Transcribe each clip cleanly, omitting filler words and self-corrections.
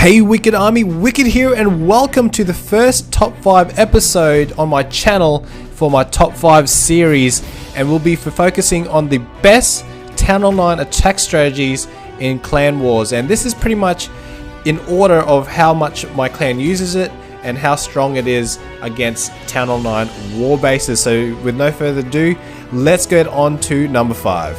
Hey Wicked Army, Wicked here, and welcome to the first top 5 episode on my channel for my top 5 series, and we'll be focusing on the best Town Hall 9 attack strategies in Clan Wars. And this is pretty much in order of how much my clan uses it and how strong it is against Town Hall 9 war bases. So with no further ado, let's get on to number 5.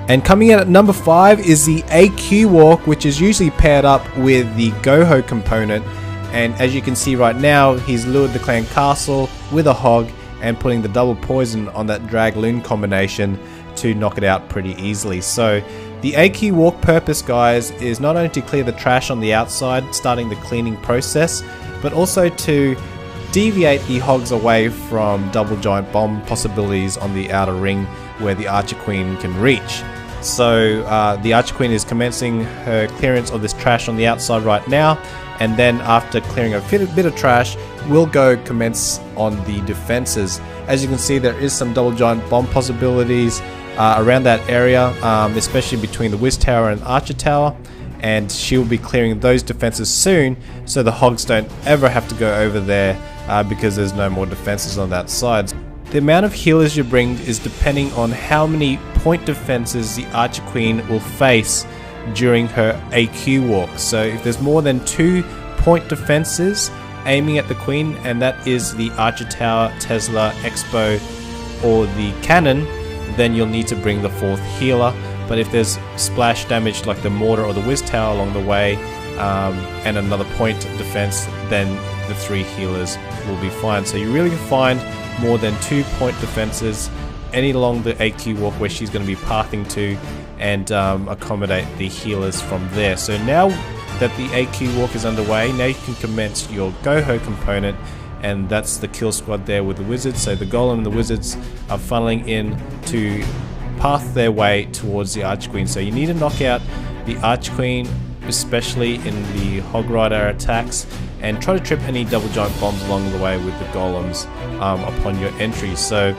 And coming in at number 5 is the AQ walk, which is usually paired up with the Goho component. And as you can see right now, he's lured the clan castle with a hog and putting the double poison on that drag Lune combination to knock it out pretty easily. So the AQ walk purpose, guys, is not only to clear the trash on the outside, starting the cleaning process, but also to deviate the hogs away from double giant bomb possibilities on the outer ring where the Archer Queen can reach. So the Archer Queen is commencing her clearance of this trash on the outside right now, and then after clearing a bit of trash, we'll go commence on the defenses. As you can see, there is some double giant bomb possibilities around that area, especially between the Wiz Tower and Archer Tower, and she will be clearing those defenses soon so the hogs don't ever have to go over there because there's no more defenses on that side. The amount of healers you bring is depending on how many point defenses the Archer Queen will face during her AQ walk. So if there's more than 2 point defenses aiming at the Queen, and that is the Archer Tower, Tesla, Expo, or the Cannon, then you'll need to bring the 4th healer. But if there's splash damage like the Mortar or the Wiz Tower along the way, and another point defense, then the 3 healers will be fine. So you really can find more than 2 point defenses any along the AQ walk where she's going to be pathing to, and accommodate the healers from there. So now that the AQ walk is underway, now you can commence your Goho component, and that's the kill squad there with the wizards. So the golem and the wizards are funneling in to path their way towards the Archer Queen. So you need to knock out the Archer Queen, especially in the Hog Rider attacks, and try to trip any double giant bombs along the way with the golems upon your entry. So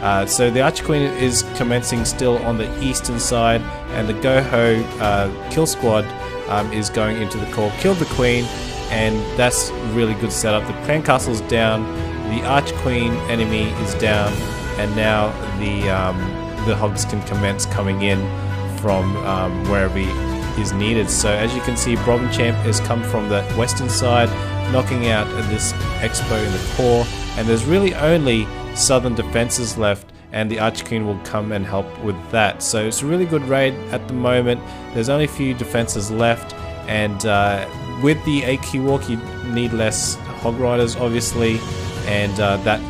the Archer Queen is commencing still on the eastern side, and the Goho kill squad is going into the core, kill the Queen, and that's really good setup. The clan castle's down, the Archer Queen enemy is down, and now the hogs can commence coming in from wherever is needed. So as you can see, Brobin Champ has come from the western side, knocking out this Expo in the core, and there's really only southern defenses left, and the Archer Queen will come and help with that. So it's a really good raid at the moment. There's only a few defenses left, and with the AQ walk you need less Hog Riders obviously, and that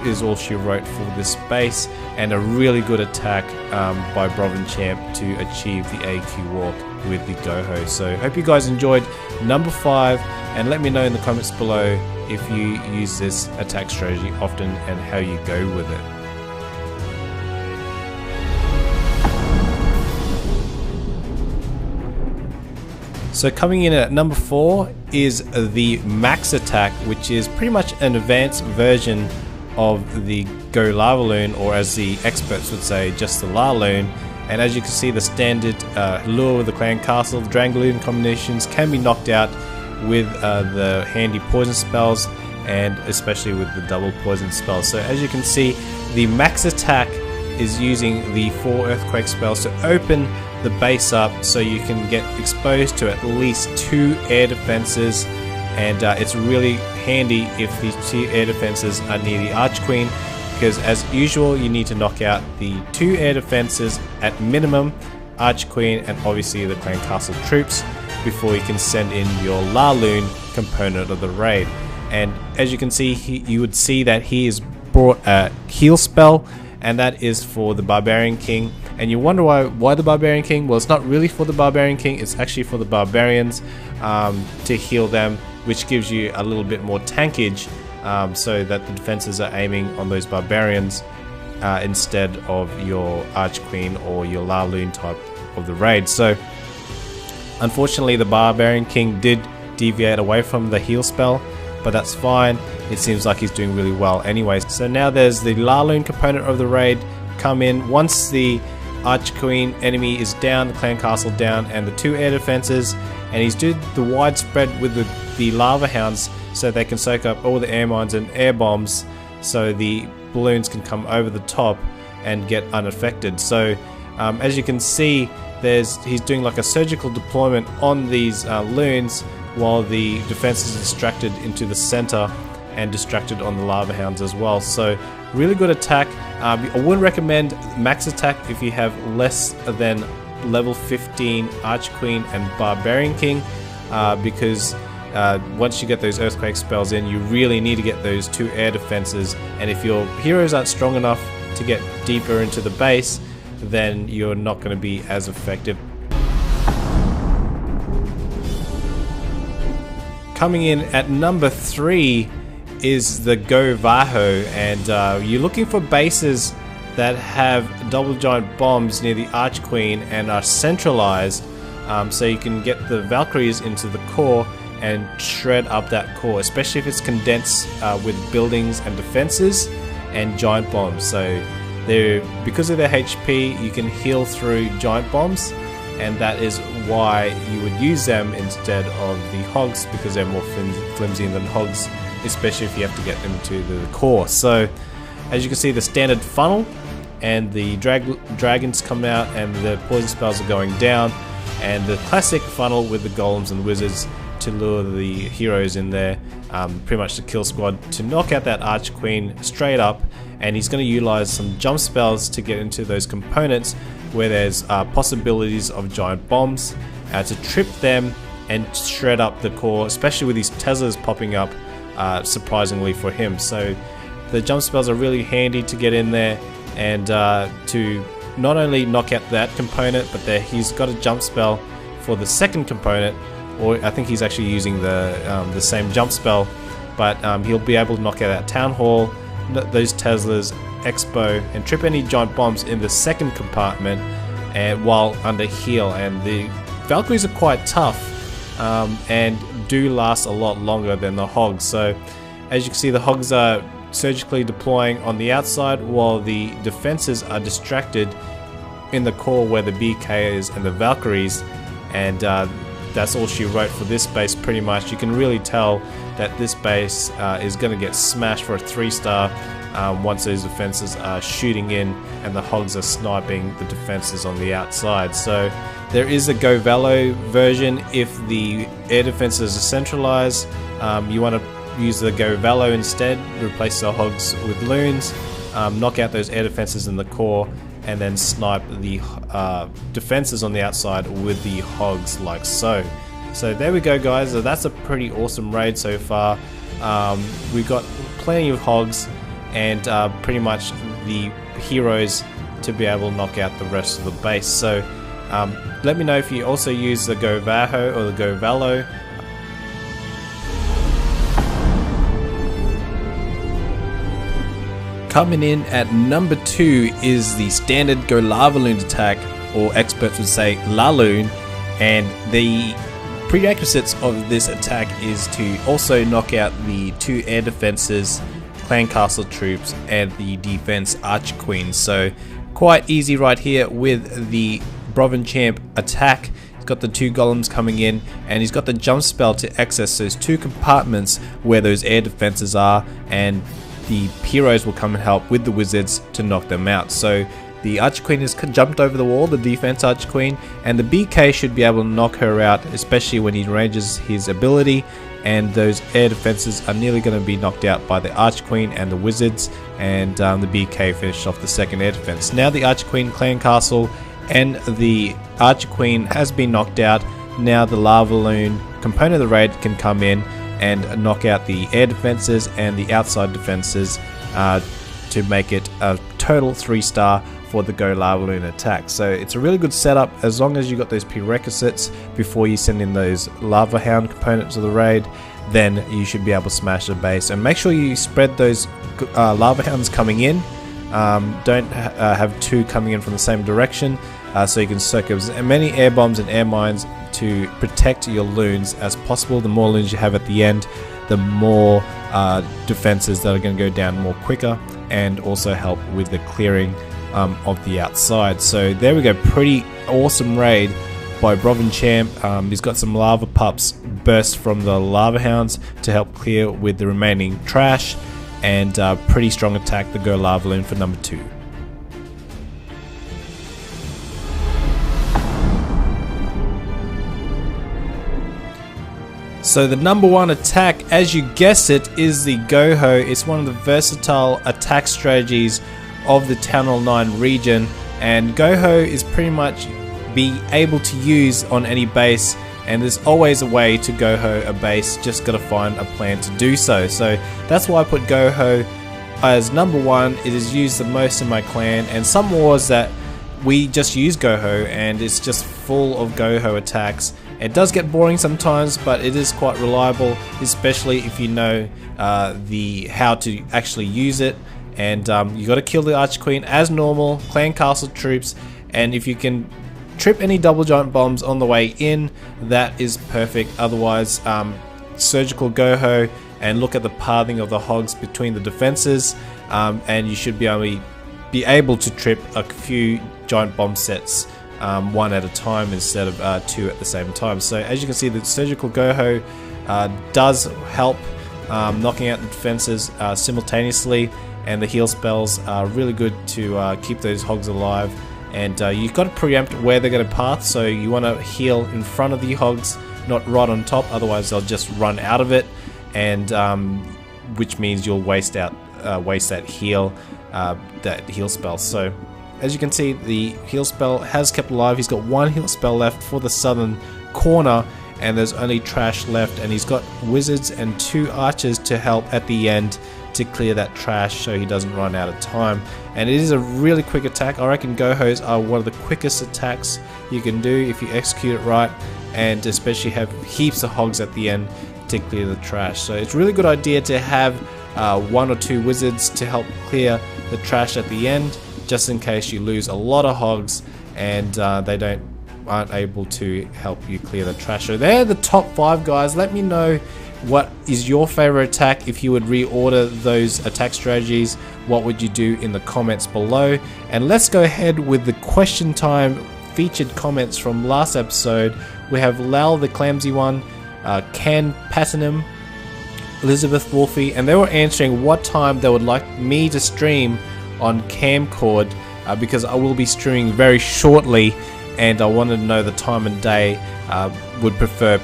is all she wrote for this base, and a really good attack by Brobin Champ to achieve the AQ walk with the Goho. So hope you guys enjoyed number 5, and let me know in the comments below if you use this attack strategy often and how you go with it. So coming in at number 4 is the Max Attack, which is pretty much an advanced version of the Go Lava Lune, or as the experts would say, just the La Lune. And as you can see, the standard lure with the clan castle, the Drang Lune combinations can be knocked out with the handy poison spells, and especially with the double poison spells. So as you can see, the Max Attack is using the 4 earthquake spells to open the base up so you can get exposed to at least 2 air defenses, and it's really handy if these 2 air defenses are near the Archer Queen, because as usual you need to knock out the 2 air defenses at minimum, Archer Queen and obviously the clan castle troops, before you can send in your La Lune component of the raid. And as you can see, you would see that he has brought a heal spell, and that is for the Barbarian King. And you wonder why the Barbarian King? Well, it's not really for the Barbarian King, it's actually for the Barbarians to heal them, which gives you a little bit more tankage, so that the defenses are aiming on those Barbarians instead of your Archer Queen or your La Lune type of the raid. So unfortunately the Barbarian King did deviate away from the heal spell, but that's fine. It seems like he's doing really well anyways. So now there's the La Lune component of the raid come in. Once the Archer Queen enemy is down, the clan castle down, and the 2 air defenses, and he's doing the widespread with the lava hounds so they can soak up all the air mines and air bombs so the balloons can come over the top and get unaffected. So as you can see, he's doing like a surgical deployment on these loons while the defense is distracted into the center and distracted on the lava hounds as well. So really good attack. I wouldn't recommend max attack if you have less than level 15 Archer Queen and Barbarian King, because once you get those earthquake spells in, you really need to get those 2 air defenses, and if your heroes aren't strong enough to get deeper into the base, then you're not going to be as effective. Coming in at number 3 is the Go Vaho, and you're looking for bases that have double giant bombs near the Arch Queen and are centralized, so you can get the Valkyries into the core and shred up that core, especially if it's condensed with buildings and defenses and giant bombs. So because of their HP, you can heal through giant bombs, and that is why you would use them instead of the hogs, because they're more flimsy than hogs, especially if you have to get them to the core. So as you can see, the standard funnel and the dragons come out and the poison spells are going down, and the classic funnel with the golems and wizards to lure the heroes in there, pretty much the kill squad, to knock out that Arch Queen straight up. And he's going to utilize some jump spells to get into those components where there's possibilities of giant bombs, to trip them and shred up the core, especially with these Teslas popping up surprisingly for him. So the jump spells are really handy to get in there and to not only knock out that component, but he's got a jump spell for the second component, or I think he's actually using the same jump spell, but he'll be able to knock out that Town Hall, those Teslas, Expo, and trip any giant bombs in the second compartment, and while under heal. And the Valkyries are quite tough and do last a lot longer than the hogs. So as you can see, the hogs are surgically deploying on the outside while the defenses are distracted in the core where the BK is and the Valkyries, and that's all she wrote for this base pretty much. You can really tell that this base is going to get smashed for a 3-star once those defenses are shooting in and the hogs are sniping the defenses on the outside. So there is a Go Velo version if the air defenses are centralized. You want to use the Go Velo instead, replace the hogs with loons, knock out those air defenses in the core, and then snipe the defenses on the outside with the hogs like so. So there we go, guys. So that's a pretty awesome raid so far. We've got plenty of hogs and pretty much the heroes to be able to knock out the rest of the base. So let me know if you also use the Go Vaho or the Go Velo. Coming in at number 2 is the standard Go Lava Lune attack, or experts would say La Lune, and the prerequisites of this attack is to also knock out the 2 air defenses, clan castle troops, and the defense Archer Queen. So quite easy right here with the Broven Champ attack. He's got the 2 golems coming in, and he's got the jump spell to access those 2 compartments where those air defenses are, and the heroes will come and help with the wizards to knock them out. So the Archer Queen has jumped over the wall, the defense Archer Queen, and the BK should be able to knock her out, especially when he ranges his ability, and those air defenses are nearly going to be knocked out by the Archer Queen and the wizards, and the BK finished off the second air defense. Now the Archer Queen clan castle and the Archer Queen has been knocked out. Now the Lava Lune component of the raid can come in and knock out the air defenses and the outside defenses to make it a total 3-star for the Go Lava Lune attack. So it's a really good setup as long as you got those prerequisites before you send in those Lava Hound components of the raid. Then you should be able to smash the base, and make sure you spread those Lava Hounds coming in. Don't have 2 coming in from the same direction, so you can soak as many air bombs and air mines to protect your loons as possible. The more loons you have at the end, the more defenses that are going to go down more quicker, and also help with the clearing of the outside. So there we go, pretty awesome raid by Brovin Champ. He's got some lava pups burst from the lava hounds to help clear with the remaining trash, and pretty strong attack, the Go Lava Loon for number 2. So the number 1 attack, as you guessed it, is the Go-Ho. It's one of the versatile attack strategies of the Town Hall 9 region, and Go-Ho is pretty much be able to use on any base, and there's always a way to Go-Ho a base, just gotta find a plan to do so. So that's why I put Go-Ho as number 1. It is used the most in my clan, and some wars that we just use Go-Ho and it's just full of Go-Ho attacks. It does get boring sometimes, but it is quite reliable, especially if you know how to actually use it. And you got to kill the Archer Queen as normal, clan castle troops, and if you can trip any double giant bombs on the way in, that is perfect. Otherwise, surgical Go-Ho and look at the pathing of the hogs between the defenses, and you should be able to trip a few giant bomb sets one at a time instead of 2 at the same time. So as you can see, the surgical Go-Ho does help knocking out the defenses simultaneously, and the heal spells are really good to keep those hogs alive. And you've got to preempt where they're going to path, so you want to heal in front of the hogs, not right on top, otherwise they'll just run out of it, and which means you'll waste that heal spell. So as you can see, the heal spell has kept alive. He's got 1 heal spell left for the southern corner, and there's only trash left, and he's got wizards and 2 archers to help at the end to clear that trash so he doesn't run out of time. And it is a really quick attack. I reckon Go-Hos are one of the quickest attacks you can do if you execute it right, and especially have heaps of hogs at the end to clear the trash. So it's a really good idea to have 1 or 2 wizards to help clear the trash at the end, just in case you lose a lot of hogs and they aren't able to help you clear the trash. So they're the top 5, guys. Let me know what is your favorite attack. If you would reorder those attack strategies, what would you do in the comments below? And let's go ahead with the question time featured comments from last episode. We have Lal the Clumsy One, Ken Patinum, Elizabeth Wolfie, and they were answering what time they would like me to stream on Camcord, because I will be streaming very shortly, and I wanted to know the time and day would prefer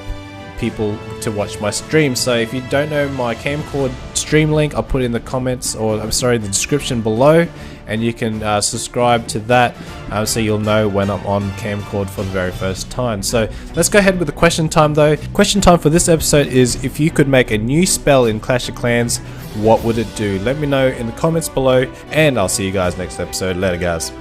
people to watch my stream. So if you don't know my Camcord stream link, I'll put it in the comments, or I'm sorry, the description below, and you can subscribe to that so you'll know when I'm on Camcord for the very first time. So let's go ahead with the question time though. Question time for this episode is, if you could make a new spell in Clash of Clans, what would it do? Let me know in the comments below, and I'll see you guys next episode. Later, guys.